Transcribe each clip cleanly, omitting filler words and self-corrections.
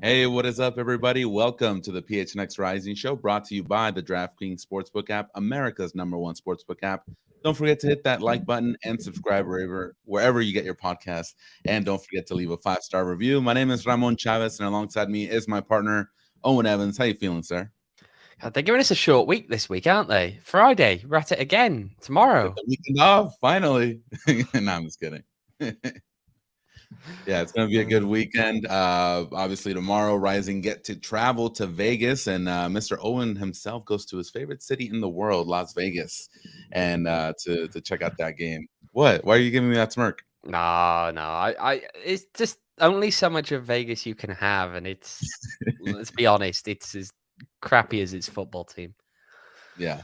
Hey, what is up, everybody? Welcome to the PHNX Rising show, brought to you by the DraftKings Sportsbook app, America's #1 sportsbook app. Don't forget to hit that like button and subscribe wherever you get your podcast. And don't forget to leave a 5-star review. My name is Ramon Chavez, and alongside me is my partner, Owen Evans. How you feeling, sir? They're giving us a short week this week, aren't they? Friday, we're at it again tomorrow. Get the weekend off, finally. No, I'm just kidding. Yeah, it's going to be a good weekend. Obviously, tomorrow, Rising get to travel to Vegas, and Mr. Owen himself goes to his favorite city in the world, Las Vegas, and to check out that game. What? Why are you giving me that smirk? No, I it's just only so much of Vegas you can have, and it's let's be honest, it's as crappy as its football team. Yeah,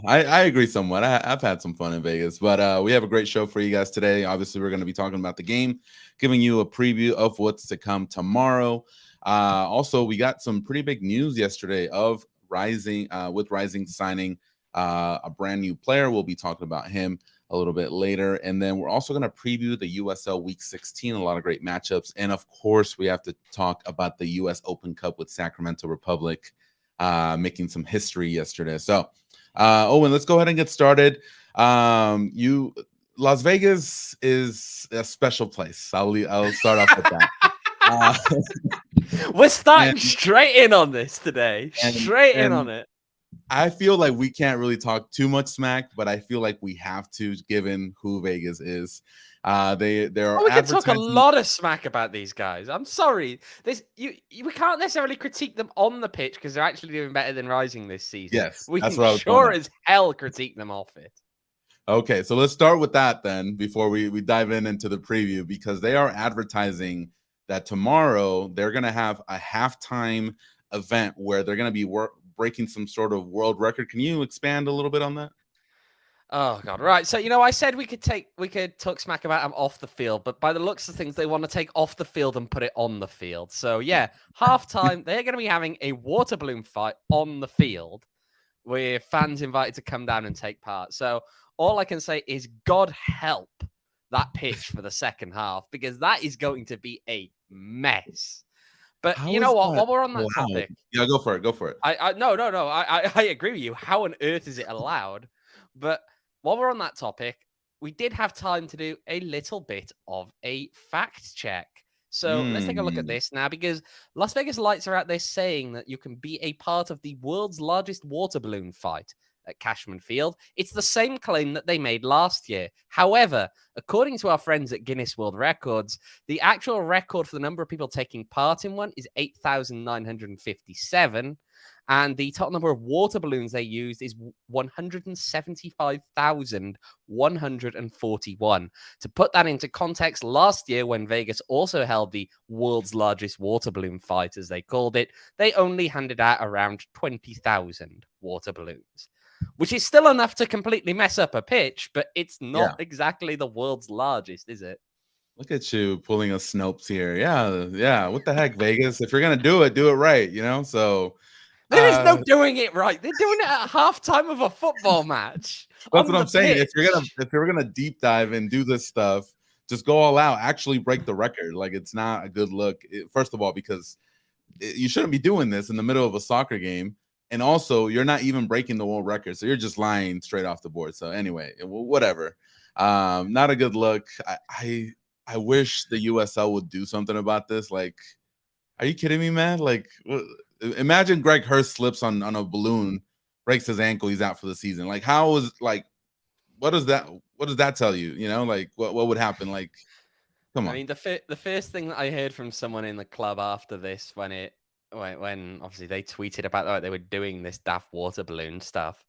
I agree somewhat. I've had some fun in Vegas, but we have a great show for you guys today. Obviously, we're going to be talking about the game, giving you a preview of what's to come tomorrow. Also, we got some pretty big news yesterday of Rising, with Rising signing a brand new player. We'll be talking about him a little bit later, and then we're also going to preview the USL Week 16. A lot of great matchups, and of course, we have to talk about the U.S. Open Cup with Sacramento Republic making some history yesterday. So, Owen, let's go ahead and get started. Las Vegas is a special place. I'll start off with that. We're starting straight in on this today. Straight in on it. I feel like we can't really talk too much smack, but I feel like we have to, given who Vegas is. We can talk a lot of smack about these guys. I'm sorry, we can't necessarily critique them on the pitch because they're actually doing better than Rising this season. Yes, we can sure as hell critique them off it. Okay, so let's start with that then before we dive into the preview, because they are advertising that tomorrow they're going to have a halftime event where they're going to be breaking some sort of world record. Can you expand a little bit on that? Oh God! Right. So I said we could talk smack about them off the field, but by the looks of things, they want to take off the field and put it on the field. So yeah, halftime they're going to be having a water balloon fight on the field, with fans invited to come down and take part. So all I can say is God help that pitch for the second half, because that is going to be a mess. But you know what? While we're on that topic, yeah, go for it. Go for it. No. I agree with you. How on earth is it allowed? But while we're on that topic, we did have time to do a little bit of a fact check. So let's take a look at this now, because Las Vegas Lights are out there saying that you can be a part of the world's largest water balloon fight at Cashman Field. It's the same claim that they made last year. However, according to our friends at Guinness World Records, the actual record for the number of people taking part in one is 8,957. And the total number of water balloons they used is 175,141. To put that into context, last year, when Vegas also held the world's largest water balloon fight, as they called it, they only handed out around 20,000 water balloons, which is still enough to completely mess up a pitch, but it's not exactly the world's largest, is it? Look at you pulling a Snopes here. Yeah. What the heck, Vegas? If you're going to do it right, So... There is no doing it right. They're doing it at halftime of a football match. That's what I'm saying. If you're gonna deep dive and do this stuff, just go all out. Actually break the record. Like, it's not a good look. First of all, because you shouldn't be doing this in the middle of a soccer game, and also you're not even breaking the world record, so you're just lying straight off the board. So anyway, whatever. Not a good look. I wish the USL would do something about this. Like, are you kidding me, man? Like, imagine Greg Hurst slips on a balloon, breaks his ankle, he's out for the season. Like, what does that tell you? Like, what would happen? Like, come on. I mean, the first thing that I heard from someone in the club after this, when obviously they tweeted about that they were doing this daft water balloon stuff,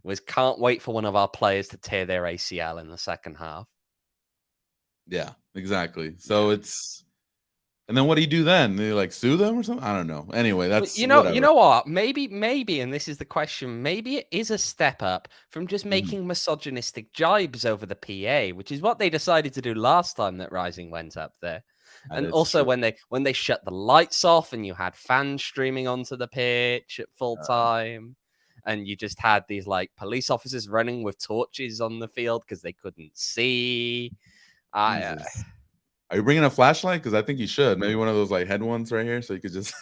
was can't wait for one of our players to tear their ACL in the second half. Yeah, exactly. So it's and then what do you do then? Do you like sue them or something? I don't know. Anyway, Well, that's you whatever. know what? Maybe, and this is the question. Maybe it is a step up from just Mhm. making misogynistic jibes over the PA, which is what they decided to do last time that Rising went up there. That And is also true. when they shut the lights off and you had fans streaming onto the pitch at full time, and you just had these like police officers running with torches on the field because they couldn't see. I Jesus. Are you bringing a flashlight? Because I think you should. Maybe one of those like head ones right here, so you could just.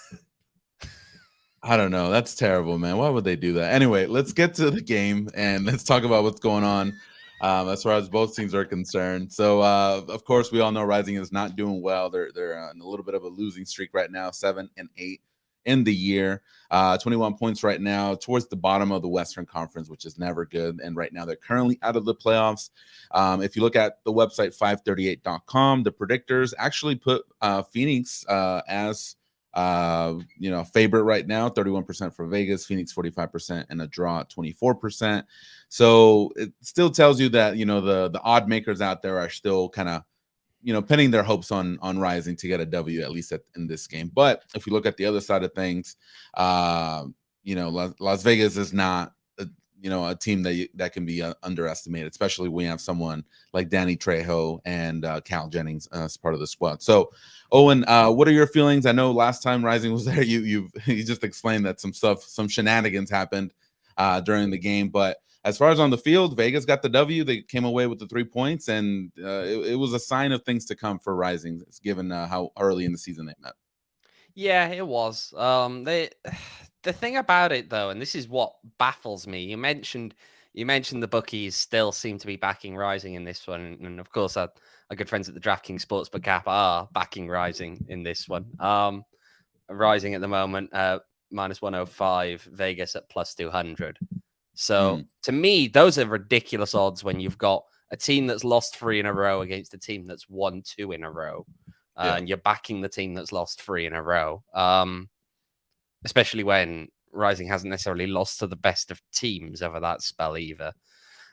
I don't know. That's terrible, man. Why would they do that? Anyway, let's get to the game and let's talk about what's going on as far as both teams are concerned. So, of course, we all know Rising is not doing well. They're on a little bit of a losing streak right now, 7-8 in the year. 21 points right now, towards the bottom of the Western Conference, which is never good. And right now, they're currently out of the playoffs. If you look at the website 538.com, the predictors actually put Phoenix as favorite right now, 31% for Vegas, Phoenix 45%, and a draw at 24%. So it still tells you that the odd makers out there are still kind of pinning their hopes on Rising to get a W at least in this game. But if we look at the other side of things, Las Vegas is not a team that can be underestimated, especially when you have someone like Danny Trejo and Cal Jennings as part of the squad. So, Owen, what are your feelings? I know last time Rising was there, you just explained that some shenanigans happened during the game, but as far as on the field, Vegas got the W. They came away with the 3 points, and it was a sign of things to come for Rising, given how early in the season they met. Yeah, it was. They the thing about it though, and this is what baffles me. You mentioned the bookies still seem to be backing Rising in this one, and of course our good friends at the DraftKings Sportsbook app are backing Rising in this one. Rising at the moment minus 105, Vegas at plus 200. So Mm, to me, those are ridiculous odds when you've got a team that's lost 3 in a row against a team that's won 2 in a row, yeah. and you're backing the team that's lost 3 in a row. Especially when Rising hasn't necessarily lost to the best of teams over that spell either.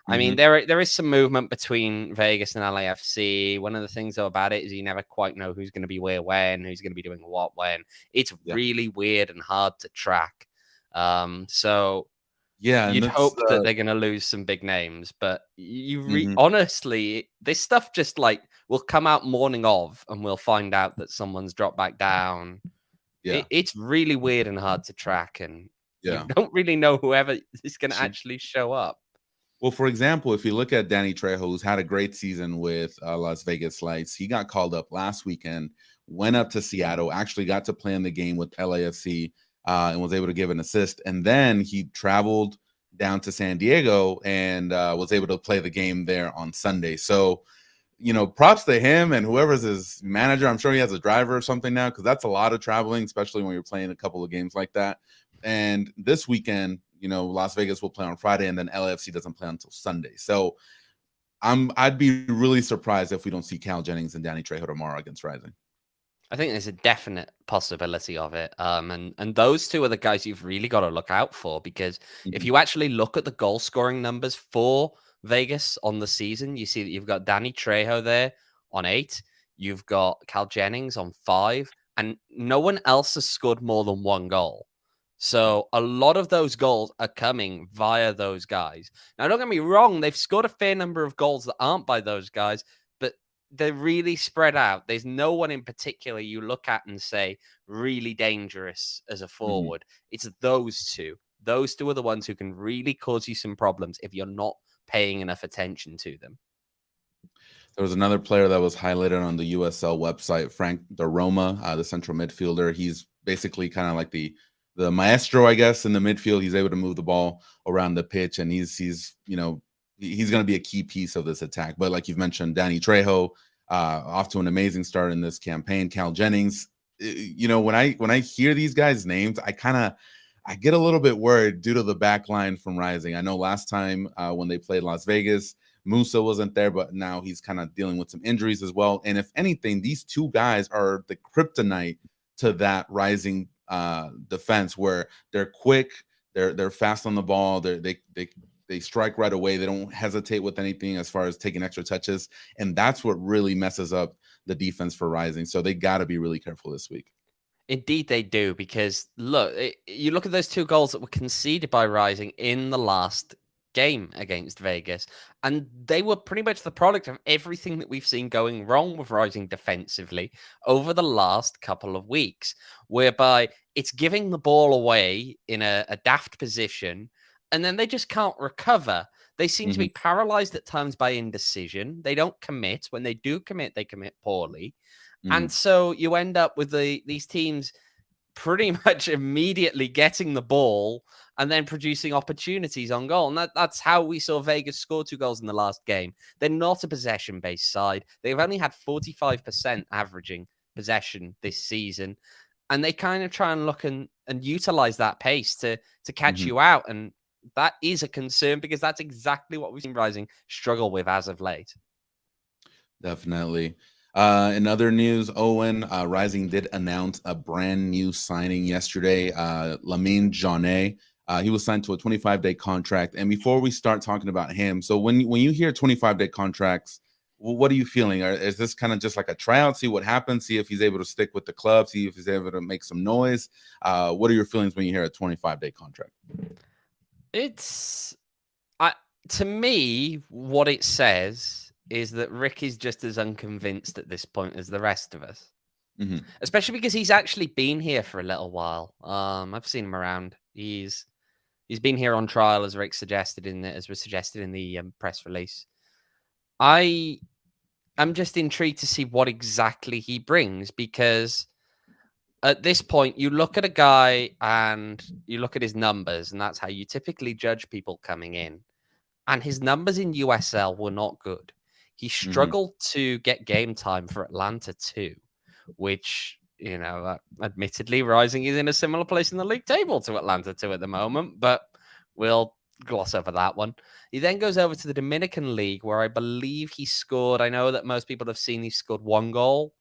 I mean, Hmm. there is some movement between Vegas and LAFC. One of the things though about it is you never quite know who's going to be where when, who's going to be doing what when. It's Yeah. really weird and hard to track. So Yeah. And you'd that's, hope that they're going to lose some big names, but mhm, honestly, this stuff just like will come out morning of, and we'll find out that someone's dropped back down. yeah. It's really weird and hard to track, and you Yeah. don't really know whoever is going to actually show up. Well, for example, if you look at Danny Trejo, who's had a great season with Las Vegas Lights, he got called up last weekend, went up to Seattle, actually got to play in the game with LAFC, and was able to give an assist. And then he traveled down to San Diego and was able to play the game there on Sunday. So, props to him and whoever's his manager. I'm sure he has a driver or something now, because that's a lot of traveling, especially when you're playing a couple of games like that. And this weekend, Las Vegas will play on Friday, and then LAFC doesn't play until Sunday. So I'd be really surprised if we don't see Cal Jennings and Danny Trejo tomorrow against Rising. I think there's a definite possibility of it. And those two are the guys you've really got to look out for, because if Mhm. you actually look at the goal scoring numbers for Vegas on the season, you see that you've got Danny Trejo there on 8, you've got Cal Jennings on 5, and no one else has scored more than 1 goal. So a lot of those goals are coming via those guys. Now, don't get me wrong, they've scored a fair number of goals that aren't by those guys, but they're really spread out. There's no one in particular you look at and say really dangerous as a Mhm. forward. It's those two. Those two are the ones who can really cause you some problems if you're not paying enough attention to them. There was another player that was highlighted on the USL website, Frank Roma, the central midfielder. He's basically kind of like the maestro, I guess, in the midfield. He's able to move the ball around the pitch, and he's going to be a key piece of this attack. But like you've mentioned, Danny Trejo, off to an amazing start in this campaign. Cal Jennings, when I hear these guys' names, I get a little bit worried due to the back line from Rising. I know last time when they played Las Vegas, Musa wasn't there, but now he's kind of dealing with some injuries as well. And if anything, these two guys are the kryptonite to that Rising defense, where they're quick, they're fast on the ball, they they strike right away. They don't hesitate with anything as far as taking extra touches, and that's what really messes up the defense for Rising. So they got to be really careful this week. Indeed, they do, because look, you look at those 2 goals that were conceded by Rising in the last game against Vegas, and they were pretty much the product of everything that we've seen going wrong with Rising defensively over the last couple of weeks, whereby it's giving the ball away in a daft position, and then they just can't recover. They seem to Mm-hmm. be paralyzed at times by indecision. They don't commit. When they do commit, they commit poorly. Mm-hmm. And so you end up with these teams pretty much immediately getting the ball and then producing opportunities on goal. And that's how we saw Vegas score 2 goals in the last game. They're not a possession-based side. They've only had 45% averaging possession this season. And they kind of try and look and utilize that pace to catch Mm-hmm. you out. And that is a concern, because that's exactly what we've seen Rising struggle with as of late. Definitely. In other news, Owen, Rising did announce a brand new signing yesterday. Lamine Jaunet. He was signed to a 25-day contract. And before we start talking about him, so when you hear 25-day contracts, what are you feeling? Is this kind of just like a tryout? See what happens. See if he's able to stick with the club. See if he's able to make some noise. What are your feelings when you hear a 25-day contract? It's to me, what it says is that Rick is just as unconvinced at this point as the rest of us. Mm-hmm. Especially because he's actually been here for a little while. I've seen him around. He's been here on trial, as Rick suggested as was suggested in the press release. I'm just intrigued to see what exactly he brings, because at this point, you look at a guy and you look at his numbers, and that's how you typically judge people coming in. And his numbers in USL were not good. He Mm-hmm. struggled to get game time for Atlanta too, which, admittedly, Rising is in a similar place in the league table to Atlanta 2 at the moment, but we'll gloss over that one. He then goes over to the Dominican League, where I believe he scored. I know that most people have seen he scored 1 goal.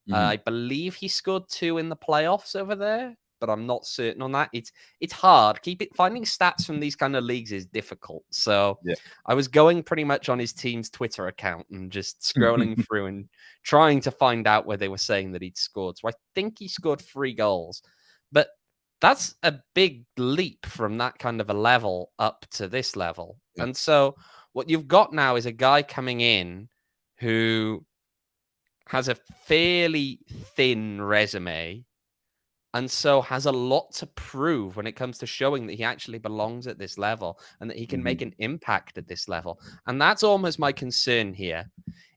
Mm-hmm. I believe he scored 2 in the playoffs over there, but I'm not certain on that. It's hard. Finding stats from these kind of leagues is difficult. So Yeah. I was going pretty much on his team's Twitter account and just scrolling through and trying to find out where they were saying that he'd scored. So I think he scored 3 goals, but that's a big leap from that kind of a level up to this level. Yeah. And so what you've got now is a guy coming in who has a fairly thin resume, and so has a lot to prove when it comes to showing that he actually belongs at this level and that he can Mm-hmm. make an impact at this level. And that's almost my concern here,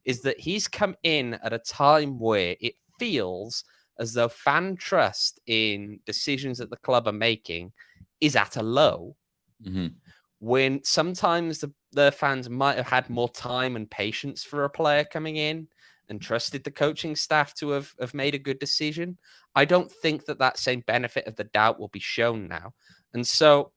is that he's come in at a time where it feels as though fan trust in decisions that the club are making is at a low, Mm-hmm. when sometimes the fans might have had more time and patience for a player coming in and trusted the coaching staff to have made a good decision. I don't think that same benefit of the doubt will be shown now. And so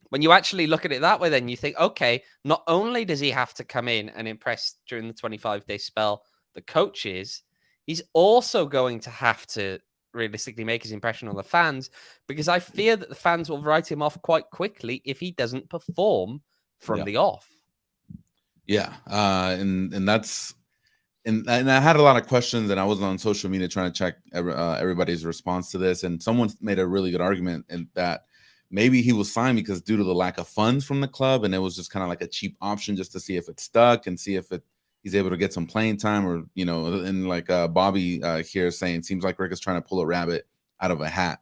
when you actually look at it that way, then you think, okay, not only does he have to come in and impress during the 25-day spell the coaches, he's also going to have to realistically make his impression on the fans, because I fear that the fans will write him off quite quickly if he doesn't perform from the off. Yeah. And that's, and I had a lot of questions, and I was on social media trying to check everybody's response to this. And someone made a really good argument in that maybe he was signed because due to the lack of funds from the club, and it was just kind of like a cheap option just to see if it stuck and see if he's able to get some playing time, or, and like Bobby here saying, seems like Rick is trying to pull a rabbit out of a hat.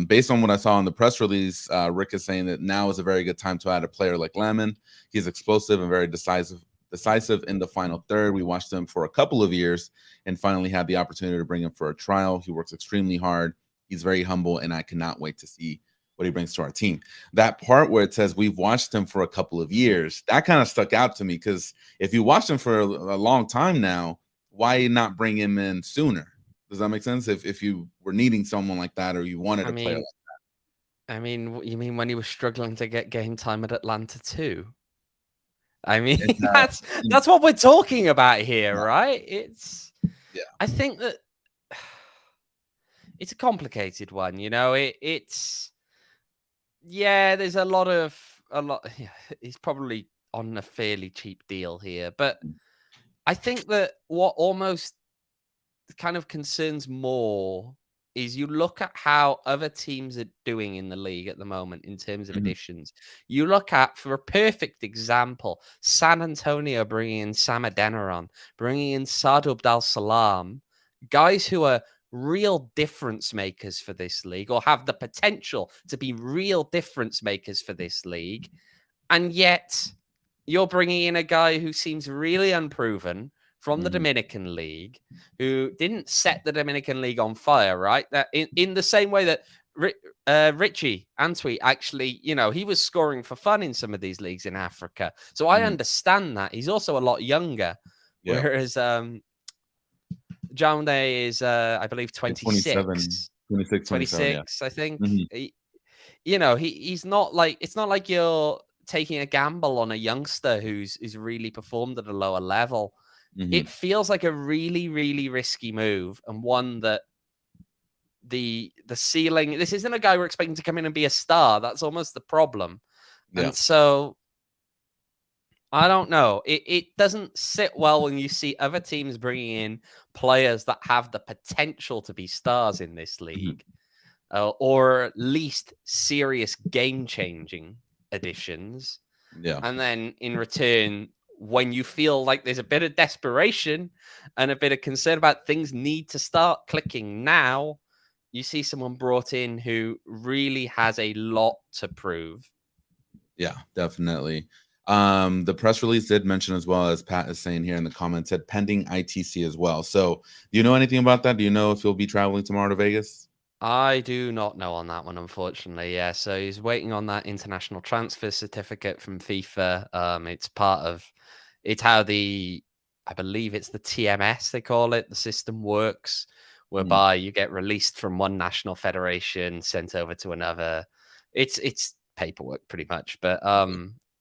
Based on what I saw in the press release, Rick is saying that now is a very good time to add a player like Lemon. He's explosive and very decisive in the final third. We watched him for a couple of years and finally had the opportunity to bring him for a trial. He works extremely hard. He's very humble, and I cannot wait to see what he brings to our team. That part where it says we've watched him for a couple of years, that kind of stuck out to me, because if you watched him for a long time now, why not bring him in sooner? Does that make sense? If you were needing someone like that, or you wanted a player like that. I mean, you mean when he was struggling to get game time at Atlanta too? I mean, that's what we're talking about here, right? I think that it's a complicated one, it's there's a lot of a lot. Yeah, he's probably on a fairly cheap deal here, but I think that what almost kind of concerns more is you look at how other teams are doing in the league at the moment in terms of Mhm. additions. You look at, for a perfect example, San Antonio bringing in Sam Adeniran, bringing in Sadub Dal Salam, guys who are real difference makers for this league or have the potential to be real difference makers for this league. And yet you're bringing in a guy who seems really unproven from the Mhm. Dominican League, who didn't set the Dominican League on fire, right? That in the same way that Richie Antwi actually, he was scoring for fun in some of these leagues in Africa. So I Mhm. understand that. He's also a lot younger, Yeah. whereas Jounde is, I believe, Like 27, 26, 27. Yeah. 26, I think. Mhm. He's not like, it's not like you're taking a gamble on a youngster who's really performed at a lower level. It Mhm. feels like a really, really risky move, and one that the ceiling. This isn't a guy we're expecting to come in and be a star. That's almost the problem. Yeah. And so I don't know. It doesn't sit well when you see other teams bringing in players that have the potential to be stars in this Mhm. league, or at least serious game changing additions. Yeah. And then in return, when you feel like there's a bit of desperation and a bit of concern about things need to start clicking now, you see someone brought in who really has a lot to prove. Yeah, definitely. The press release did mention, as well as Pat is saying here in the comments, said pending ITC as well. So, do you know anything about that? Do you know if you'll be traveling tomorrow to Vegas? I do not know on that one, unfortunately. Yeah, so he's waiting on that international transfer certificate from FIFA. It's how I believe it's the TMS they call it. The system works, Mhm. whereby you get released from one national federation, sent over to another. It's paperwork pretty much, but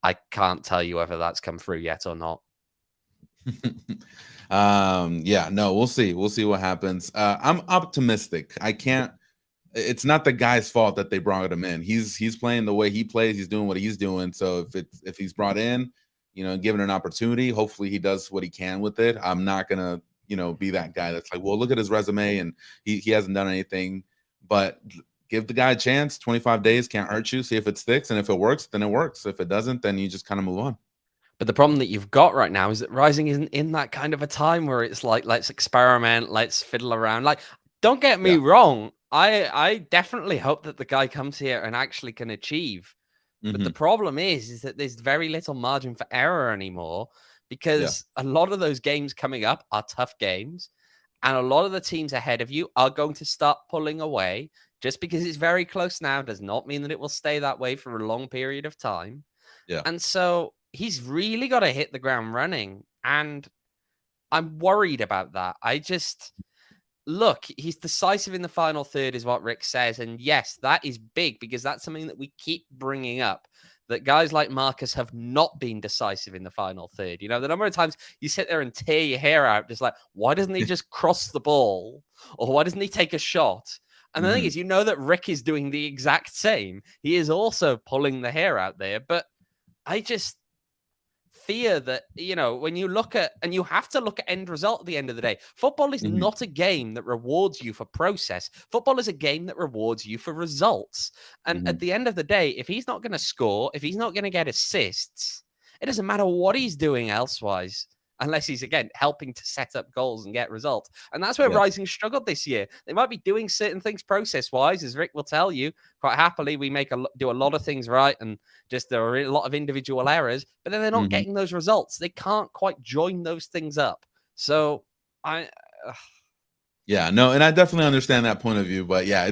I can't tell you whether that's come through yet or not. Yeah, no, we'll see what happens. I'm optimistic. I can't It's not the guy's fault that they brought him in. He's playing the way he plays, he's doing what he's doing. So if he's brought in, given an opportunity, hopefully he does what he can with it. I'm not gonna, be that guy that's like, well, look at his resume and he hasn't done anything. But give the guy a chance. 25 days can't hurt you. See if it sticks. And if it works, then it works. If it doesn't, then you just kind of move on. But the problem that you've got right now is that Rising isn't in that kind of a time where it's like, let's experiment, let's fiddle around. Like, don't get me Yeah. wrong. I definitely hope that the guy comes here and actually can achieve. But the Hmm. problem is that there's very little margin for error anymore, Yeah. because a lot of those games coming up are tough games. And a lot of the teams ahead of you are going to start pulling away. Just because it's very close now does not mean that it will stay that way for a long period of time. Yeah. And so he's really got to hit the ground running. And I'm worried about that. I just look, he's decisive in the final third, is what Rick says. And yes, that is big, because that's something that we keep bringing up. That guys like Marcus have not been decisive in the final third. The number of times you sit there and tear your hair out, just like, why doesn't he just cross the ball? Or why doesn't he take a shot? And the thing Hmm. is, that Rick is doing the exact same. He is also pulling the hair out there. But I just fear that, when you look at, and you have to look at end result at the end of the day. Football is Hmm. not a game that rewards you for process. Football is a game that rewards you for results. And Hmm. at the end of the day, if he's not going to score, if he's not going to get assists, it doesn't matter what he's doing elsewise, unless he's, again, helping to set up goals and get results. And that's where Yeah. Rising struggled this year. They might be doing certain things process wise, as Rick will tell you quite happily. We do a lot of things right, and just there are a lot of individual errors, but then they're not Hmm. getting those results. They can't quite join those things up. So I, Yeah, no, and I definitely understand that point of view, but yeah,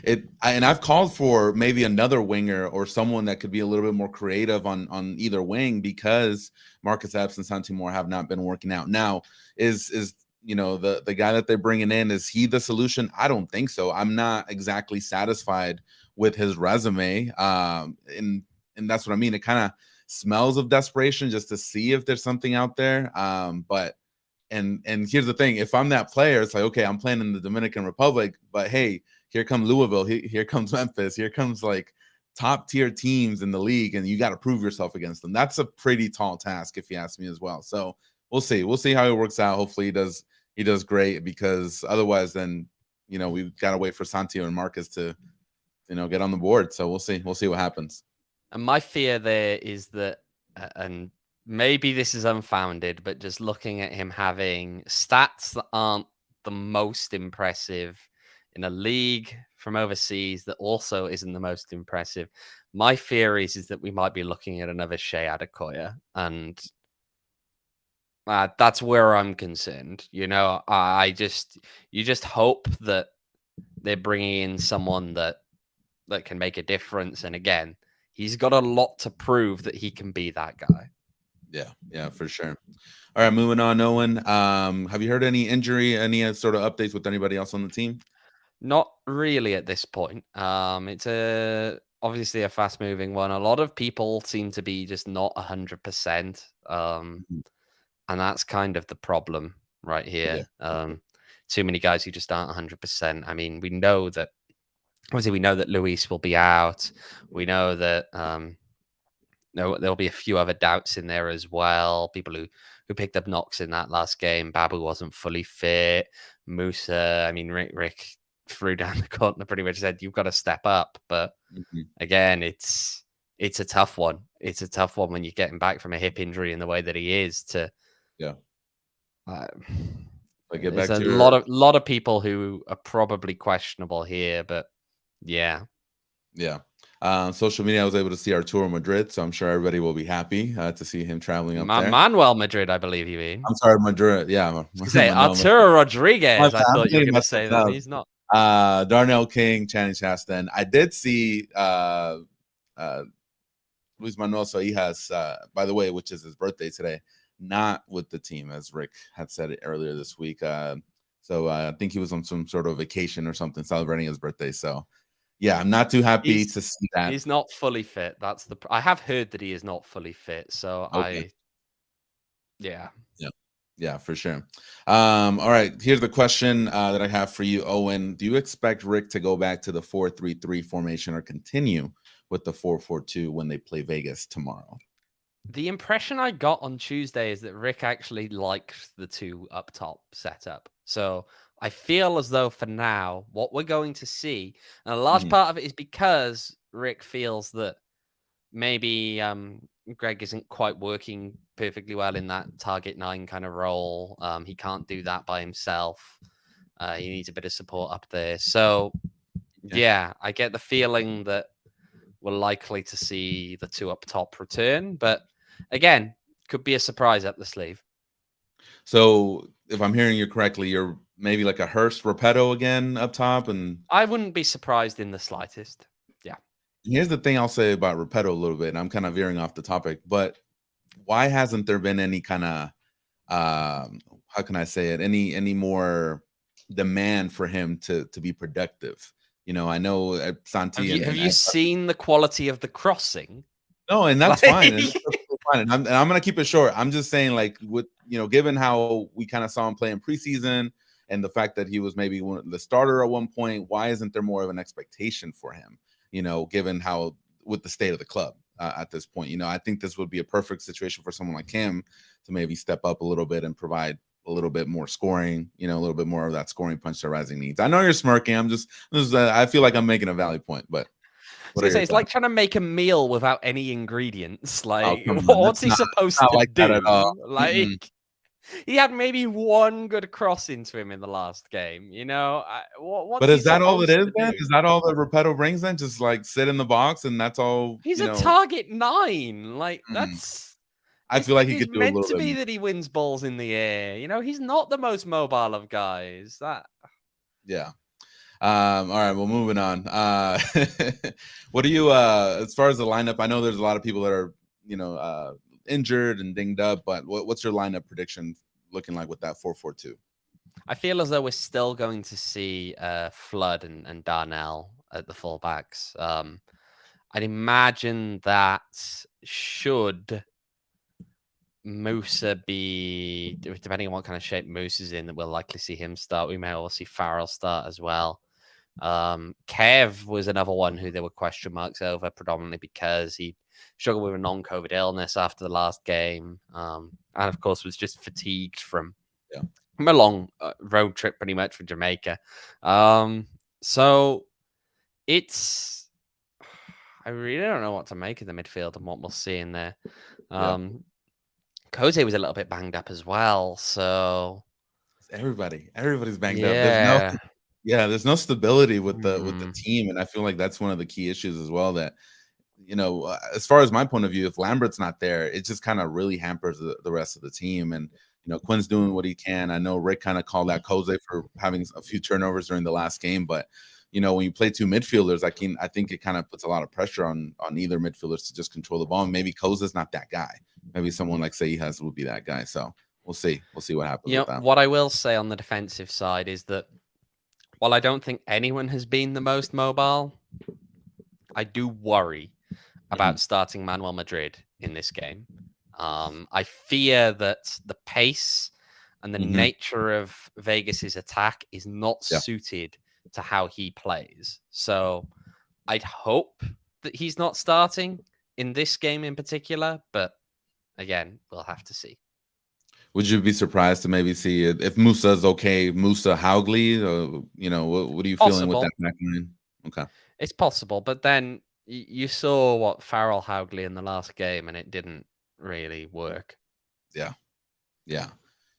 and I've called for maybe another winger or someone that could be a little bit more creative on either wing, because Marcus Epps and Santi Moore have not been working out. Now, is the guy that they're bringing in, is he the solution? I don't think so. I'm not exactly satisfied with his resume, and that's what I mean. It kind of smells of desperation just to see if there's something out there, but. And here's the thing: if I'm that player, it's like, okay, I'm playing in the Dominican Republic, but hey, here comes Louisville, here comes Memphis, here comes like top tier teams in the league, and you got to prove yourself against them. That's a pretty tall task, if you ask me as well. So we'll see. We'll see how it works out. Hopefully he does great, because otherwise then, we've got to wait for Santio and Marcus to, get on the board. So we'll see. We'll see what happens. And my fear there is that, and maybe this is unfounded, but just looking at him having stats that aren't the most impressive in a league from overseas that also isn't the most impressive. My fear is that we might be looking at another Shea Adekoya, and that's where I'm concerned. You just hope that they're bringing in someone that can make a difference. And again, he's got a lot to prove that he can be that guy. Yeah, for sure. All right, moving on, Owen. Have you heard any sort of updates with anybody else on the team? Not really at this point. It's obviously a fast-moving one. A lot of people seem to be just not 100%, and that's kind of the problem right here. Too many guys who just aren't 100%. I mean, we know that Luis will be out. We know that there'll be a few other doubts in there as well. People who picked up knocks in that last game. Babu wasn't fully fit. Musa, I mean, Rick threw down the court and pretty much said, you've got to step up. But again, it's a tough one. It's a tough one when you're getting back from a hip injury in the way that he is to. Yeah. There's a lot of people who are probably questionable here, but yeah. Social media, I was able to see Arturo Madrid, so I'm sure everybody will be happy to see him traveling up there. Manuel Madrid, I believe you mean. I'm sorry, Madrid. Yeah, say Arturo Rodriguez. I thought you were going to say that. He's not. Darnell King, Channing Shaston. I did see Luis Manuel Soijas, by the way, which is his birthday today, not with the team, as Rick had said it earlier this week. So I think he was on some sort of vacation or something, celebrating his birthday. So yeah, I'm not too happy to see that. He's not fully fit. I have heard that he is not fully fit. So okay. Yeah, for sure. All right, here's the question that I have for you, Owen. Do you expect Rick to go back to the 4-3-3 formation or continue with the 4-4-2 when they play Vegas tomorrow? The impression I got on Tuesday is that Rick actually liked the two up top setup. So I feel as though for now, what we're going to see, and a large part of it is because Rick feels that maybe Greg isn't quite working perfectly well in that target 9 kind of role. He can't do that by himself. He needs a bit of support up there. So yeah, I get the feeling that we're likely to see the two up top return, but again, could be a surprise up the sleeve. So if I'm hearing you correctly, you're maybe like a Hurst Repetto again up top, and I wouldn't be surprised in the slightest. Yeah. Here's the thing I'll say about Repetto a little bit, and I'm kind of veering off the topic, but why hasn't there been any kind of how can I say it, any more demand for him to be productive? I know at Santi. Have you seen the quality of the crossing? No, and that's fine. And fine. And I'm gonna keep it short. I'm just saying, like, with given how we kind of saw him play in preseason and the fact that he was maybe the starter at one point, why isn't there more of an expectation for him? Given how with the state of the club at this point, I think this would be a perfect situation for someone like him to maybe step up a little bit and provide a little bit more scoring, a little bit more of that scoring punch that Rising needs. I know you're smirking. I feel like I'm making a valid point, but it's like trying to make a meal without any ingredients. Like, what's he supposed to do? That at all. Like, he had maybe one good cross into him in the last game. But is that all it is then? Is that all that Repetto brings then? Just like sit in the box and that's all? He's a target 9. Like, that's. I feel like he could do a little bit. It's meant to be that he wins balls in the air. He's not the most mobile of guys. Yeah. All right, well, moving on. What do you as far as the lineup? I know there's a lot of people that are injured and dinged up, but what's your lineup prediction looking like with that 4-4-2? I feel as though we're still going to see Flood and Darnell at the fullbacks. I'd imagine that should Musa be, depending on what kind of shape Musa is in, that we'll likely see him start. We may also see Farrell start as well. Kev was another one who there were question marks over, predominantly because he struggled with a non-COVID illness after the last game, and of course was just fatigued from a long road trip, pretty much, for Jamaica. So it's, I really don't know what to make of the midfield and what we'll see in there. Koze was a little bit banged up as well, so everybody's banged up. yeah. There's no stability with the team, and I feel like that's one of the key issues as well. That as far as my point of view, if Lambert's not there, it just kind of really hampers the rest of the team. And Quinn's doing what he can. I know Rick kind of called out Koze for having a few turnovers during the last game, but when you play two midfielders, I think it kind of puts a lot of pressure on either midfielders to just control the ball. And maybe Koze's not that guy. Maybe someone like Seijas would be that guy. So we'll see. We'll see what happens with that. What I will say on the defensive side is that while I don't think anyone has been the most mobile, I do worry about starting Manuel Madrid in this game. I fear that the pace and the nature of Vegas's attack is not suited to how he plays. So I'd hope that he's not starting in this game in particular, but again, we'll have to see. Would you be surprised to maybe see it if Musa's okay? Musa Haugli, what are you feeling with that back line? Okay, it's possible, but then you saw what Farrell Haugli in the last game, and it didn't really work. Yeah.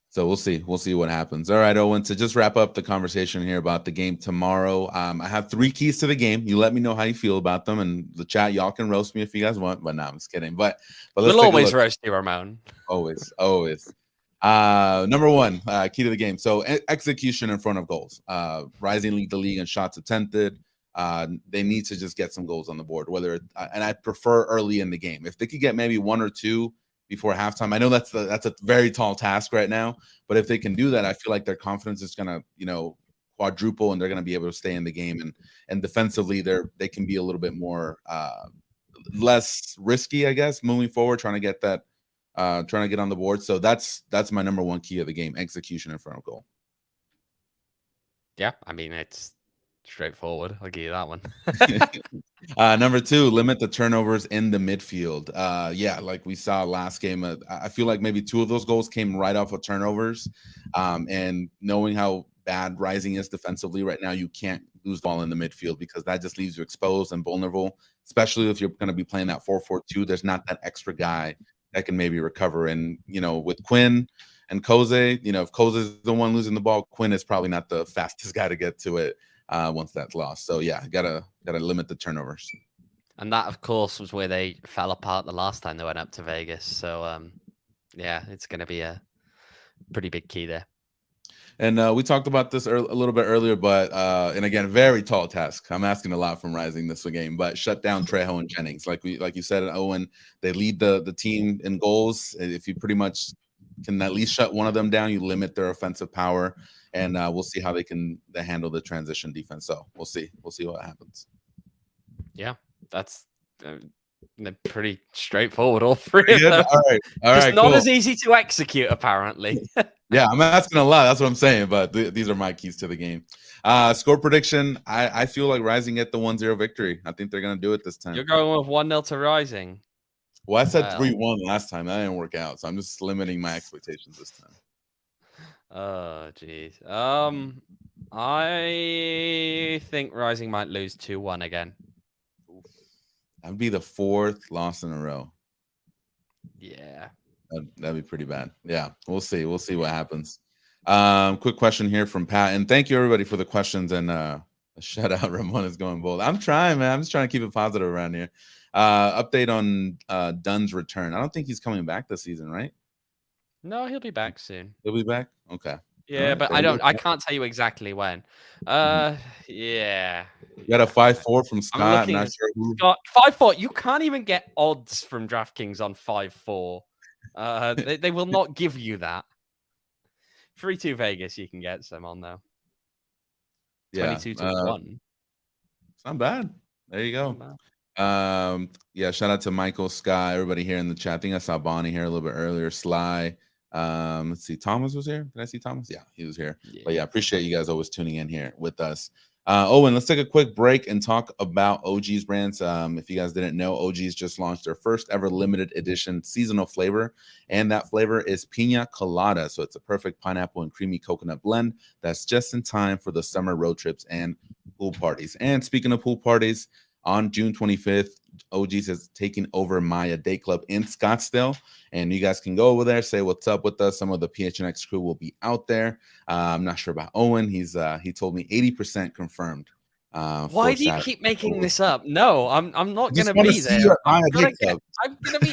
So we'll see. We'll see what happens. All right, Owen. To just wrap up the conversation here about the game tomorrow, I have 3 keys to the game. You let me know how you feel about them, and the chat, y'all can roast me if you guys want. But no, I'm just kidding. But let's we'll always roast you, Ramon. Always. Number 1, key to the game. So execution in front of goals. Rising lead the league in shots attempted. They need to just get some goals on the board. And I prefer early in the game. If they could get maybe 1 or 2 before halftime. I know that's a very tall task right now, but if they can do that, I feel like their confidence is gonna, quadruple, and they're gonna be able to stay in the game. And defensively, they can be a little bit more less risky, I guess, moving forward, trying to get on the board. So that's my number 1 key of the game: execution in front of goal. Yeah, I mean, it's straightforward. I'll give you that one. Number 2, limit the turnovers in the midfield. Like we saw last game, I feel like maybe 2 of those goals came right off of turnovers. And knowing how bad Rising is defensively right now, you can't lose the ball in the midfield, because that just leaves you exposed and vulnerable, especially if you're going to be playing that 4-4-2. There's not that extra guy that can maybe recover. And, with Quinn and Koze, if Koze is the one losing the ball, Quinn is probably not the fastest guy to get to it once that's lost. So gotta limit the turnovers. And that, of course, was where they fell apart the last time they went up to Vegas. So it's going to be a pretty big key there. And we talked about this a little bit earlier, but and again, very tall task. I'm asking a lot from Rising this game, but shut down Trejo and Jennings, like you said, Owen. They lead the team in goals. If you pretty much can at least shut one of them down, you limit their offensive power. And we'll see how they handle the transition defense. So we'll see what happens. Yeah, that's pretty straightforward. All 3 of them. All right. Just not as easy to execute, apparently. Yeah, I'm asking a lot. That's what I'm saying. But these are my keys to the game. Score prediction. I feel like Rising get the 1-0 victory. I think they're gonna do it this time. You're going with 1-0 to Rising. Well, I said 3-1 last time. That didn't work out. So I'm just limiting my expectations this time. Oh, geez. I think Rising might lose 2-1 again. That'd be the 4th loss in a row. Yeah. That'd be pretty bad. Yeah, we'll see. We'll see what happens. Quick question here from Pat. And thank you, everybody, for the questions. And a shout out, Ramon is going bold. I'm trying, man. I'm just trying to keep it positive around here. Update on Dunn's return. I don't think he's coming back this season, right? No, he'll be back soon. He'll be back? Okay. Yeah, right, but I can't tell you exactly when. Yeah. You got a 5-4 from Scott. Not sure who. Scott, 5-4. You can't even get odds from DraftKings on 5-4. They will not give you that. 3-2 Vegas, you can get some on though. 22-1. It's not bad. There you go. Shout out to Michael, Sky, everybody here in the chat. I think I saw Bonnie here a little bit earlier. Sly. Let's see. Thomas was here. Did I see Thomas? Yeah, he was here. Yeah. But appreciate you guys always tuning in here with us. Owen, let's take a quick break and talk about OG's brands. If you guys didn't know, OG's just launched their first ever limited edition seasonal flavor, and that flavor is Pina Colada. So it's a perfect pineapple and creamy coconut blend that's just in time for the summer road trips and pool parties. And speaking of pool parties, on June 25th, OG's is taking over Maya Day Club in Scottsdale, and you guys can go over there, say what's up with us. Some of the PHNX crew will be out there. I'm not sure about Owen. He told me 80% confirmed. Why do you Saturday. keep making this up? No, I'm not Just gonna want to be see you there. at Maya Day Club. I'm not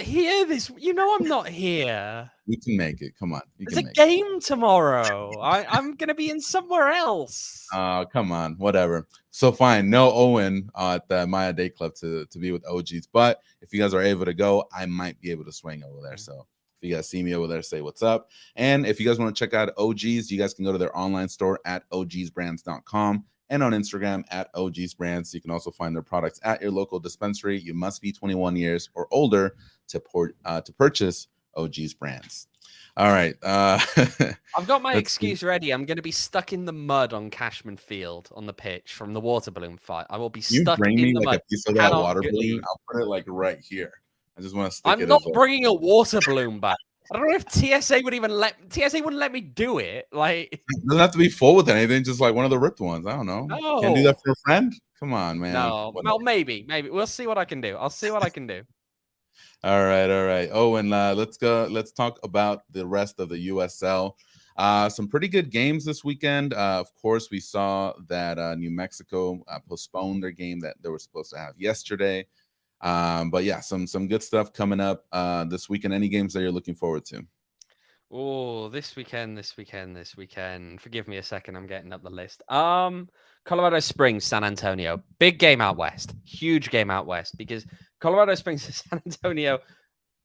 here I'm not here. You can make it. Come on, you There's can a make it. game tomorrow. I'm gonna be in somewhere else. Come on, whatever. So fine, no Owen at the Maya Day Club to be with OGs. But if you guys are able to go, I might be able to swing over there. So if you guys see me over there, say what's up. And if you guys want to check out OGs, you guys can go to their online store at ogsbrands.com and on Instagram at ogsbrands. You can also find their products at your local dispensary. You must be 21 years or older to purchase OG's brands. All right. I've got my excuse ready. I'm going to be stuck in the mud on Cashman Field on the pitch from the water balloon fight. I will be stuck bring in me the like mud. a piece of that water balloon. I'll put it like right here. I just want to stick it. I'm not bringing a water balloon back. I don't know if TSA would even TSA wouldn't let me do it. Like, it doesn't have to be full with anything, just like one of the ripped ones. I don't know. no. Can't do that for a friend. Come on, man. No, well, maybe we'll see what I can do. I'll see what I can do. All right. Oh, and let's go. Let's talk about the rest of the USL. Some pretty good games this weekend. Of course, we saw that New Mexico postponed their game that they were supposed to have yesterday. But yeah, some good stuff coming up this weekend. Any games that you're looking forward to? Oh, this weekend. Forgive me a second. I'm getting up the list. Colorado Springs, San Antonio. Big game out west. Huge game out west because Colorado Springs and San Antonio,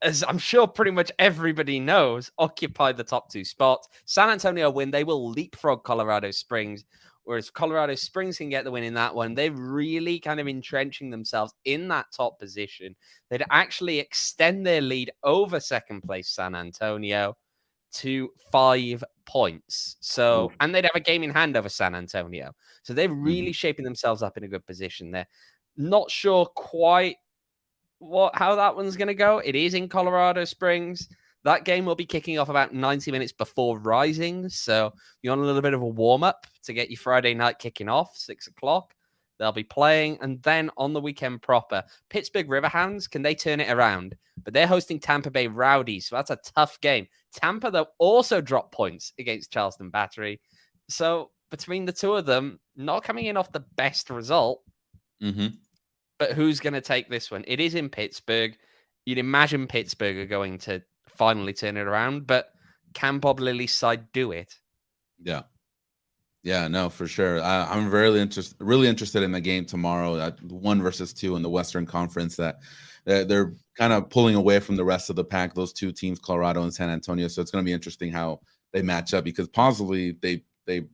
as I'm sure pretty much everybody knows, occupy the top two spots. San Antonio win, they will leapfrog Colorado Springs. Whereas Colorado Springs can get the win in that one. They're really kind of entrenching themselves in that top position. They'd actually extend their lead over second place San Antonio to 5 points. So, and they'd have a game in hand over San Antonio. So they're really shaping themselves up in a good position there. Not sure quite how that one's going to go. It is in Colorado Springs. That game will be kicking off about 90 minutes before Rising. So you're on a little bit of a warm up to get your Friday night kicking off, 6 o'clock. They'll be playing. And then on the weekend proper, Pittsburgh Riverhounds, can they turn it around? But they're hosting Tampa Bay Rowdies. So that's a tough game. Tampa, though, also dropped points against Charleston Battery. So between the two of them, not coming in off the best result. But who's going to take this one? It is in Pittsburgh. You'd imagine Pittsburgh are going to finally turn it around, but can Bob Lilly's side do it? Yeah, no, for sure. I'm really interested in the game tomorrow at 1 versus 2 in the Western Conference. That they're kind of pulling away from the rest of the pack. Those two teams, Colorado and San Antonio. So it's going to be interesting how they match up because possibly they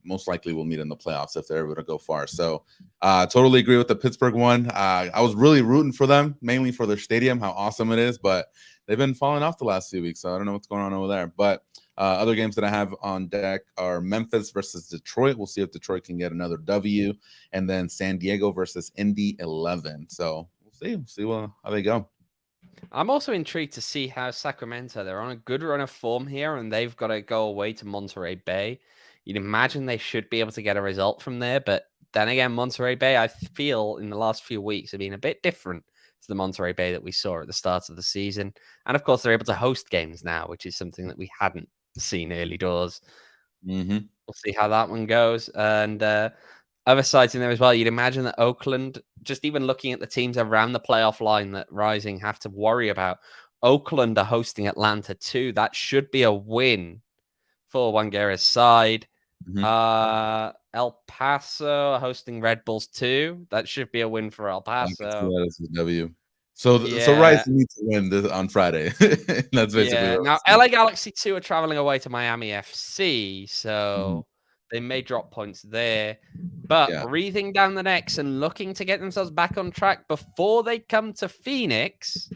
most likely will meet in the playoffs if they're able to go far. So totally agree with the Pittsburgh one. I was really rooting for them, mainly for their stadium, how awesome it is, but they've been falling off the last few weeks. So I don't know what's going on over there. But other games that I have on deck are Memphis versus Detroit. We'll see if Detroit can get another W. And then San Diego versus Indy 11. So we'll see how they go. I'm also intrigued to see how Sacramento, they're on a good run of form here, and they've got to go away to Monterey Bay. You'd imagine they should be able to get a result from there. But then again, Monterey Bay, I feel in the last few weeks have been a bit different to the Monterey Bay that we saw at the start of the season. And of course, they're able to host games now, which is something that we hadn't seen early doors. We'll see how that one goes. And other sides in there as well, you'd imagine that Oakland, just even looking at the teams around the playoff line that Rising have to worry about, Oakland are hosting Atlanta too. That should be a win for Wangera's side. El Paso hosting Red Bulls 2. That should be a win for El Paso. That is a W. So Rising needs to win this on Friday. That's basically now LA Galaxy 2 are traveling away to Miami FC, so they may drop points there. But breathing down the necks and looking to get themselves back on track before they come to Phoenix,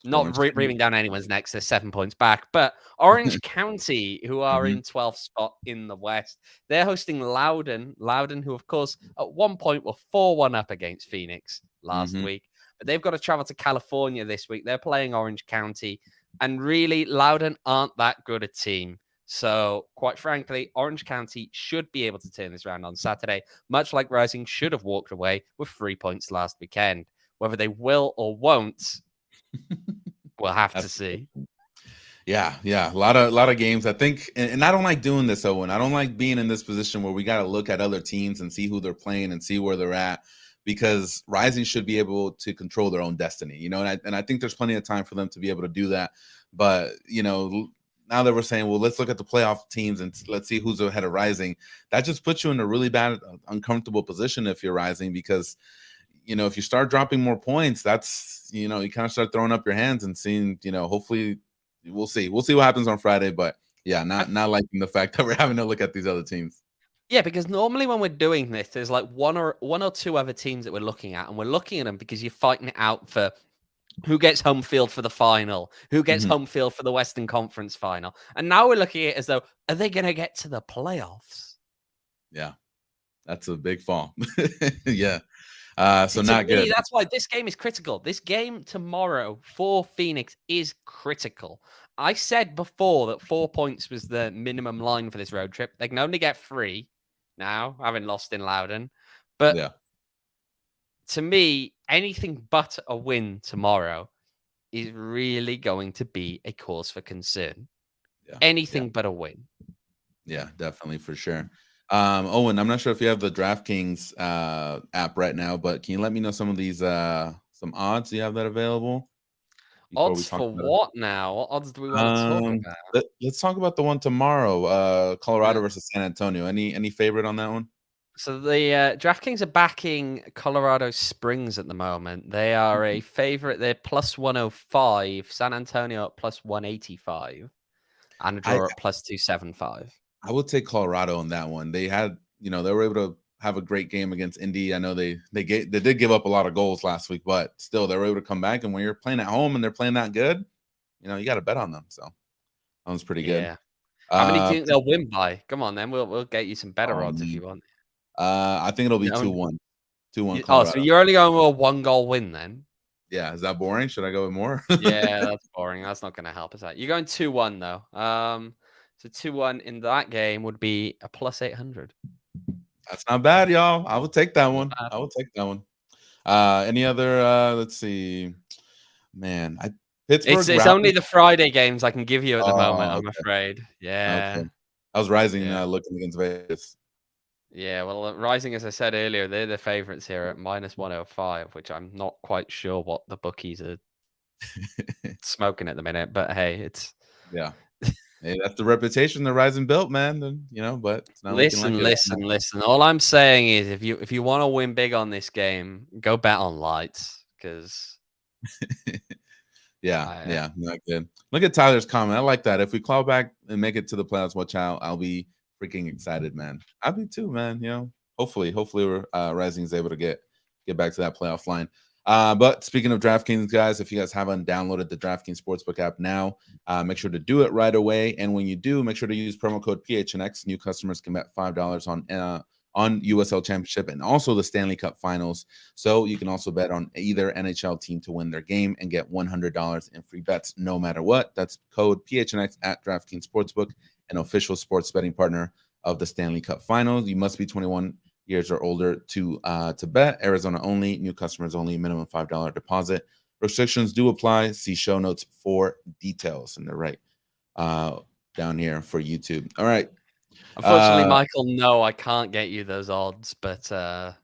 Not reaming down anyone's necks. They're 7 points back. But Orange County, who are in 12th spot in the West, they're hosting Loudon. Loudon, who, of course, at one point were 4-1 up against Phoenix last week. But they've got to travel to California this week. They're playing Orange County. And really, Loudon aren't that good a team. So, quite frankly, Orange County should be able to turn this around on Saturday, much like Rising should have walked away with 3 points last weekend. Whether they will or won't, we'll have to see. Yeah. A lot of games. I think, and I don't like doing this, Owen. I don't like being in this position where we got to look at other teams and see who they're playing and see where they're at, because Rising should be able to control their own destiny, you know. And I think there's plenty of time for them to be able to do that. But you know, now that we're saying, well, let's look at the playoff teams and let's see who's ahead of Rising, that just puts you in a really bad, uncomfortable position if you're Rising, because you know, if you start dropping more points, that's, you know, you kind of start throwing up your hands and seeing, you know, hopefully we'll see what happens on Friday. But yeah, not liking the fact that we're having to look at these other teams. Yeah, because normally when we're doing this, there's like one or two other teams that we're looking at, and we're looking at them because you're fighting it out for who gets home field for the final, who gets home field for the Western Conference final. And now we're looking at it as though, are they going to get to the playoffs? Yeah, that's a big fall. Yeah. So not good. That's why this game is critical. This game tomorrow for Phoenix is critical. I said before that 4 points was the minimum line for this road trip. They can only get 3 now, having lost in Loudon. But yeah, to me, anything but a win tomorrow is really going to be a cause for concern. Yeah. Anything but a win. Yeah, definitely, for sure. Owen, I'm not sure if you have the DraftKings app right now, but can you let me know some of these some odds you have that available? Odds for what now? What odds do we want to talk about? Let's talk about the one tomorrow, Colorado versus San Antonio. Any favorite on that one? So the DraftKings are backing Colorado Springs at the moment. They are a favorite. They're plus 105. San Antonio at plus 185. And a draw at plus 275. I would take Colorado on that one. They had, you know, they were able to have a great game against Indy. I know they did give up a lot of goals last week, but still they were able to come back. And when you're playing at home and they're playing that good, you know, you got to bet on them. So that was pretty good. How many do you think they'll win by? Come on, then we'll get you some better odds if you want. I think it'll be 2-1. 2-1 Colorado. Oh, so you're only going with a 1-goal win then? Yeah, is that boring? Should I go with more? Yeah, that's boring. That's not going to help us out. You're going 2-1 though. So 2-1 in that game would be a plus 800. That's not bad, y'all. I will take that one. I will take that one. Any other? Let's see. Man, Pittsburgh. It's only the Friday games I can give you at the moment. I'm afraid. Yeah. Okay. I was Rising looking against Vegas. Yeah, well, Rising, as I said earlier, they're the favorites here at minus 105, which I'm not quite sure what the bookies are smoking at the minute. But hey, it's hey, that's the reputation the Rising built, man. And, you know, but it's not listen. All I'm saying is, if you want to win big on this game, go bet on lights, because yeah, not good. Look at Tyler's comment. I like that. If we claw back and make it to the playoffs, watch out. I'll be freaking excited, man. I'll be too, man. You know, hopefully we're Rising is able to get back to that playoff line. But speaking of DraftKings, guys, if you guys haven't downloaded the DraftKings Sportsbook app now, make sure to do it right away. And when you do, make sure to use promo code PHNX. New customers can bet $5 on USL Championship and also the Stanley Cup Finals. So you can also bet on either NHL team to win their game and get $100 in free bets no matter what. That's code PHNX at DraftKings Sportsbook, an official sports betting partner of the Stanley Cup Finals. You must be 21 years or older to bet. Arizona only, new customers only, minimum $5 deposit. Restrictions do apply. See show notes for details, and they're right down here for YouTube. All right. Unfortunately, Michael, no, I can't get you those odds, but I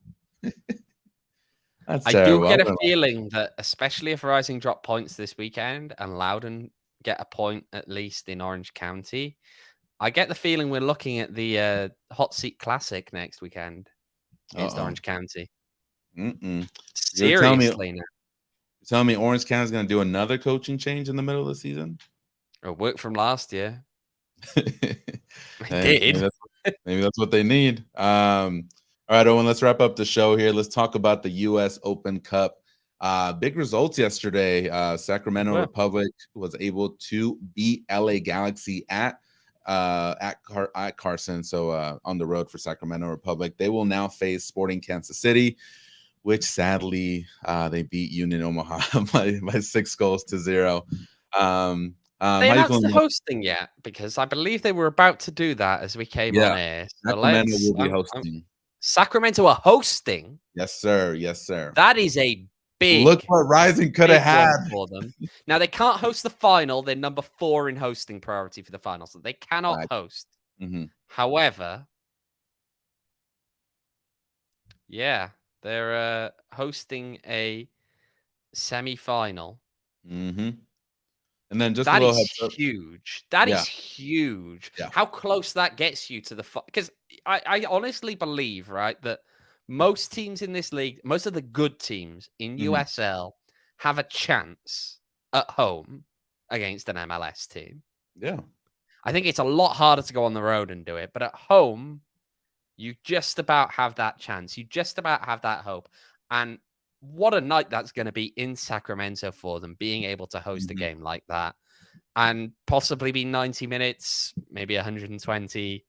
do get a feeling that, especially if Rising drop points this weekend and Loudon get a point at least in Orange County, I get the feeling we're looking at the Hot Seat Classic next weekend against Orange County. Seriously, now. You're telling me Orange County is going to do another coaching change in the middle of the season? Or work from last year. Maybe that's what they need. All right, Owen, let's wrap up the show here. Let's talk about the U.S. Open Cup. Big results yesterday. Sacramento Well, Republic was able to beat LA Galaxy at Carson. So on the road for Sacramento Republic, they will now face Sporting Kansas City, which sadly they beat Union Omaha by 6-0. they How you announced the feeling? hosting yet? Because I believe they were about to do that as we came on Yeah, air. So Sacramento let's. will be hosting. Sacramento are hosting. Yes, sir. Yes, sir. That is a Look big, what Rising could have big one had. for them. Now they can't host the final. They're number 4 in hosting priority for the final, so they cannot Right. host. Mm-hmm. However, yeah, they're hosting a semi-final. Mm-hmm. And then just a That little is heads up. huge. That is Yeah. huge. Yeah. How close that gets you to the because I honestly believe, right, that most teams in this league, most of the good teams in Mm-hmm. USL have a chance at home against an MLS team. Yeah. I think it's a lot harder to go on the road and do it, but at home, you just about have that chance. You just about have that hope. And what a night that's going to be in Sacramento for them, being able to host a Mm-hmm. game like that and possibly be 90 minutes, maybe 120,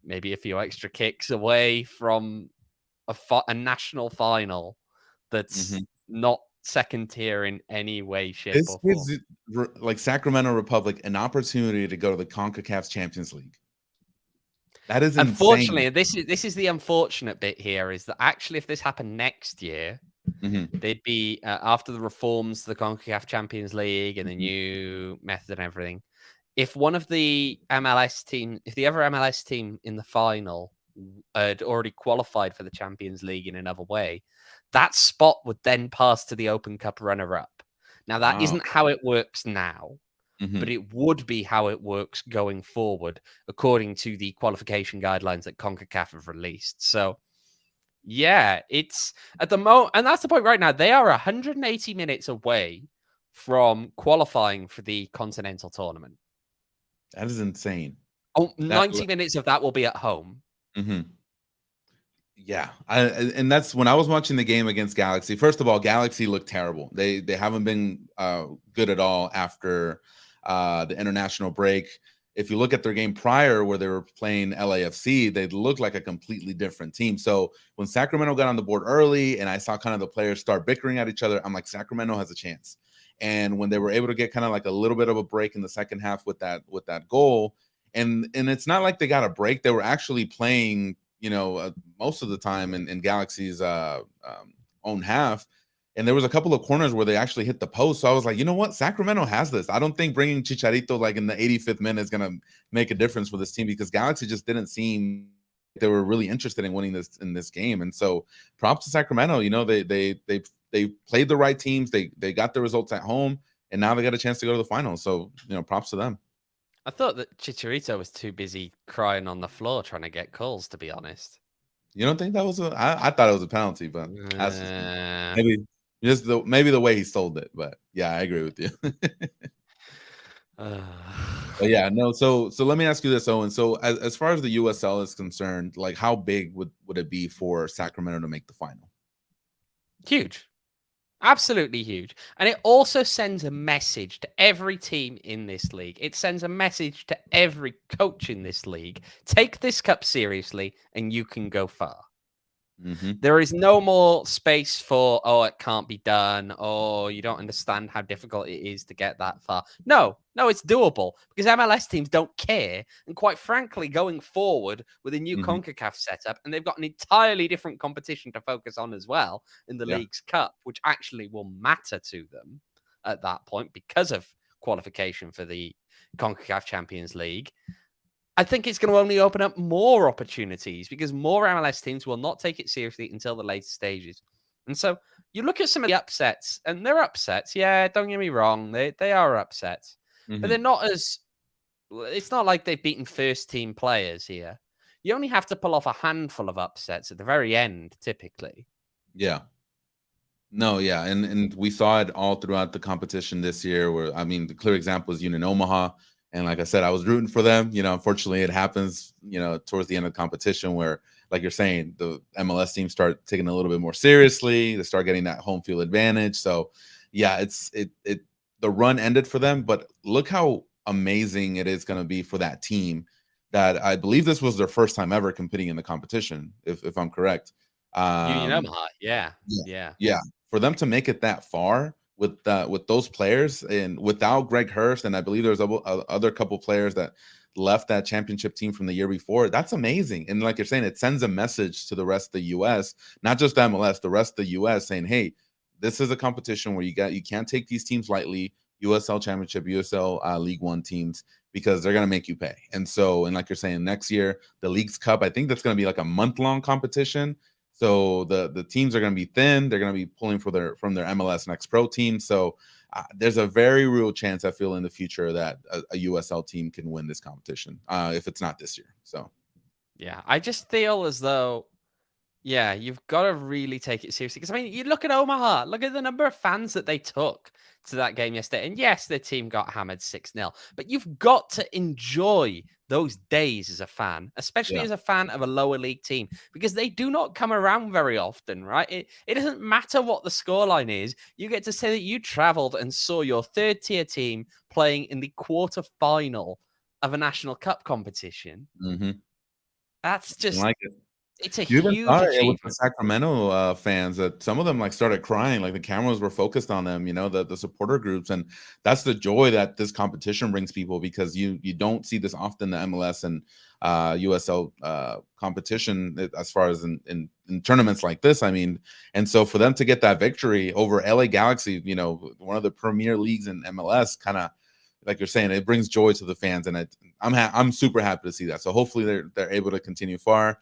maybe a few extra kicks away from a national final that's Mm-hmm. not second tier in any way, shape, This or form. gives like Sacramento Republic an opportunity to go to the CONCACAF Champions League. That is insane. Unfortunately, this is the unfortunate bit here is that actually, if this happened next year, Mm-hmm. they'd be after the reforms to the CONCACAF Champions League and the Mm-hmm. new method and everything. If one of the MLS team, if the other MLS team in the final had already qualified for the Champions League in another way, that spot would then pass to the Open Cup runner-up. Now, that Wow. isn't how it works now, Mm-hmm. but it would be how it works going forward, according to the qualification guidelines that CONCACAF have released. So, yeah, it's at the moment, and that's the point right now. They are 180 minutes away from qualifying for the Continental Tournament. That is insane. Oh, That 90 minutes of that will be at home. mm-hmm. Yeah, and that's when I was watching the game against Galaxy. First of all, Galaxy looked terrible. They haven't been good at all after the international break. If you look at their game prior, where they were playing LAFC, they looked like a completely different team. So when Sacramento got on the board early, and I saw kind of the players start bickering at each other, I'm like, Sacramento has a chance. And when they were able to get kind of like a little bit of a break in the second half with that goal, and it's not like they got a break; they were actually playing, most of the time in Galaxy's own half. And there was a couple of corners where they actually hit the post. So I was like, you know what? Sacramento has this. I don't think bringing Chicharito like in the 85th minute is going to make a difference for this team, because Galaxy just didn't seem they were really interested in winning this in this game. And so props to Sacramento. They played the right teams. They got the results at home, and now they got a chance to go to the final. So, props to them. I thought that Chicharito was too busy crying on the floor trying to get calls, to be honest. You don't think that was I thought it was a penalty, but that's just maybe maybe the way he sold it. But yeah, I agree with you. But yeah, no. So let me ask you this, Owen. So as far as the USL is concerned, like how big would it be for Sacramento to make the final? Huge. Absolutely huge. And it also sends a message to every team in this league. It sends a message to every coach in this league. Take this cup seriously and you can go far. Mm-hmm. There is no more space for, oh, it can't be done, or you don't understand how difficult it is to get that far. No, it's doable because MLS teams don't care. And quite frankly, going forward with a new Mm-hmm. CONCACAF setup, and they've got an entirely different competition to focus on as well in the League's Cup, which actually will matter to them at that point because of qualification for the CONCACAF Champions League. I think it's going to only open up more opportunities because more MLS teams will not take it seriously until the later stages. And so you look at some of the upsets, and they're upsets. Yeah, don't get me wrong. They are upsets. Mm-hmm. But they're not as... It's not like they've beaten first-team players here. You only have to pull off a handful of upsets at the very end, typically. Yeah. No, yeah. And we saw it all throughout the competition this year where, the clear example is Union Omaha. And like I said, I was rooting for them. Unfortunately, it happens, towards the end of the competition where, like you're saying, the MLS teams start taking it a little bit more seriously. They start getting that home field advantage. So yeah, the run ended for them, but look how amazing it is going to be for that team that I believe this was their first time ever competing in the competition, if I'm correct. Union Um, Omaha, yeah, yeah, yeah. yeah. For them to make it that far with those players and without Greg Hurst, and I believe there's other couple players that left that championship team from the year before. That's amazing. And like you're saying, it sends a message to the rest of the US, not just MLS, the rest of the US saying, hey, this is a competition where you can't take these teams lightly. USL Championship, USL League One teams, because they're gonna make you pay. And so, and like you're saying, next year the League's Cup, I think that's gonna be like a month-long competition. So the teams are gonna be thin. They're gonna be pulling from their MLS Next Pro team. So there's a very real chance I feel in the future that a USL team can win this competition if it's not this year. So Yeah, I just feel as though, yeah, you've got to really take it seriously. Because, I mean, you look at Omaha, look at the number of fans that they took to that game yesterday. And yes, their team got hammered 6-0, but you've got to enjoy those days as a fan, especially yeah. as a fan of a lower league team, because they do not come around very often, right? It doesn't matter what the scoreline is. You get to say that you traveled and saw your third tier team playing in the quarterfinal of a national cup competition. Mm-hmm. That's just, Like it. it's a You even huge saw it with the achievement. Sacramento fans that some of them like started crying, like the cameras were focused on them, the supporter groups, and that's the joy that this competition brings people, because you don't see this often, the MLS and USL competition as far as in tournaments like this. I mean, and so for them to get that victory over LA Galaxy, one of the premier leagues in MLS, kind of like you're saying, it brings joy to the fans, and I'm super happy to see that. So hopefully they're able to continue far.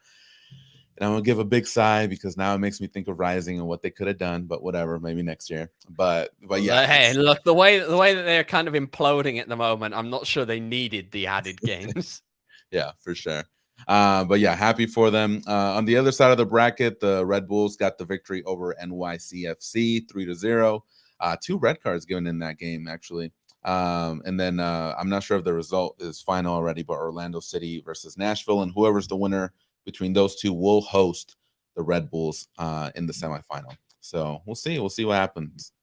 And I'm gonna give a big sigh because now it makes me think of Rising and what they could have done, but whatever, maybe next year. But yeah, Hey, look, the way that they're kind of imploding at the moment, I'm not sure they needed the added games. yeah, for sure. But yeah, happy for them. On the other side of the bracket, the Red Bulls got the victory over NYCFC 3-0. Two red cards given in that game, actually. And then I'm not sure if the result is final already, but Orlando City versus Nashville, and whoever's the winner between those two will host the Red Bulls in the semifinal. So we'll see. We'll see what happens.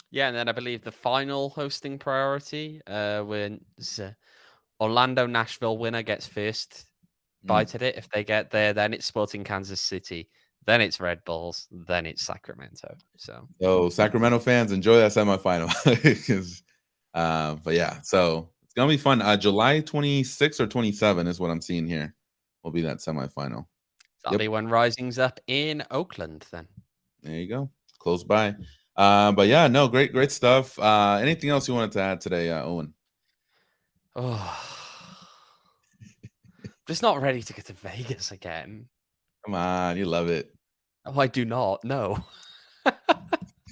Yeah, and then I believe the final hosting priority wins Orlando Nashville winner gets first bite at it. If they get there, then it's Sporting Kansas City, then it's Red Bulls, then it's Sacramento. So Sacramento fans, enjoy that semifinal. But yeah, so it's gonna be fun. July 26 or 27 is what I'm seeing here. Will be that semifinal. That'll Yep, be when Rising's up in Oakland then. there you go. Close by. But yeah, no, great stuff. Anything else you wanted to add today, Owen? Oh, just not ready to get to Vegas again. Come on, you love it. Oh, I do not. No.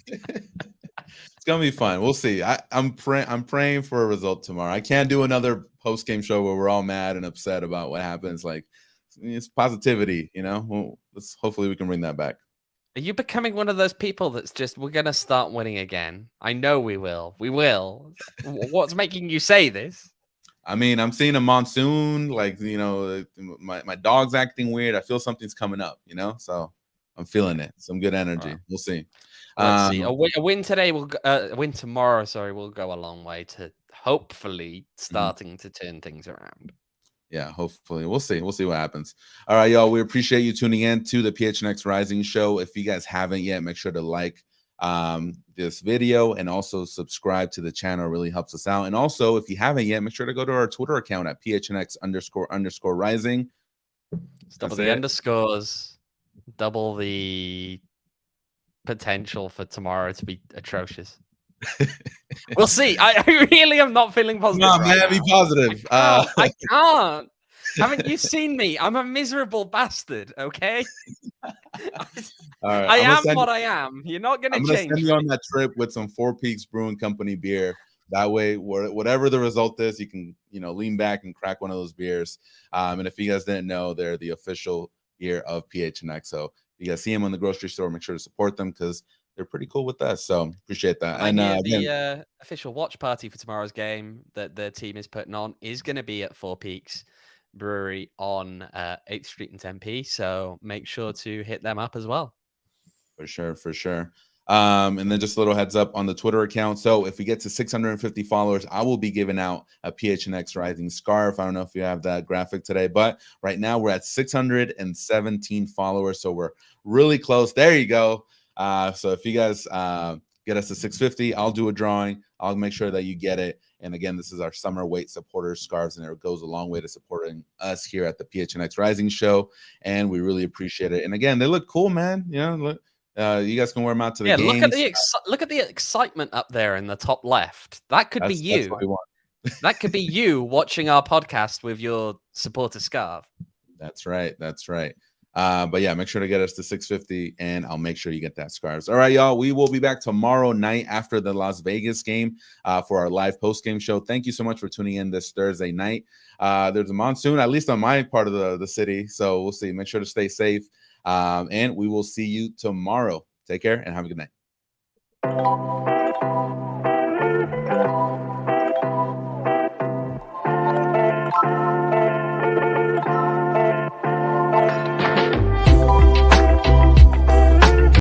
It's gonna be fun. We'll see. I'm praying for a result tomorrow. I can't do another post game show where we're all mad and upset about what happens. Like, it's positivity, hopefully we can bring that back. Are you becoming one of those people that's just, we're going to start winning again? I know we will. We will. What's making you say this? I mean, I'm seeing a monsoon, like, my dog's acting weird. I feel something's coming up, so I'm feeling it. Some good energy. Right. We'll see. Let's see. A win today a win tomorrow, sorry, will go a long way to hopefully starting to turn things around. Yeah, hopefully. We'll see. We'll see what happens. All right, y'all. We appreciate you tuning in to the PHNX Rising show. If you guys haven't yet, make sure to like this video and also subscribe to the channel. It really helps us out. And also, if you haven't yet, make sure to go to our Twitter account at PHNX__Rising. It's double the underscores, double the potential for tomorrow to be atrocious. We'll see. I really am not feeling positive. No, man, be positive. I can't. Haven't you seen me? I'm a miserable bastard, okay? All right, I am what I am. You're not going to change. I'm going to send you on that trip with some Four Peaks Brewing Company beer. That way, whatever the result is, you can, lean back and crack one of those beers. And if you guys didn't know, they're the official beer of PHNX. So if you guys see them in the grocery store, make sure to support them because they're pretty cool with us. So appreciate that. And the official watch party for tomorrow's game that the team is putting on is going to be at Four Peaks. Brewery on 8th Street in Tempe. So make sure to hit them up as well. For sure, for sure. And then just a little heads up on the Twitter account. So if we get to 650 followers, I will be giving out a PHNX Rising scarf. I don't know if you have that graphic today, but right now we're at 617 followers. So we're really close. There you go. So if you guys get us to 650, I'll do a drawing. I'll make sure that you get it. And again, this is our summer weight supporters scarves, and it goes a long way to supporting us here at the PHNX Rising show. And we really appreciate it. And again, they look cool, man. You know, look. You guys can wear them out to the games. Look at the excitement up there in the top left. That could be you. That's what we want. That could be you watching our podcast with your supporter scarf. That's right. That's right. But yeah, make sure to get us to 650, and I'll make sure you get that scarves. All right, y'all. We will be back tomorrow night after the Las Vegas game for our live post-game show. Thank you so much for tuning in this Thursday night. There's a monsoon, at least on my part of the city. So we'll see. Make sure to stay safe. And we will see you tomorrow. Take care and have a good night.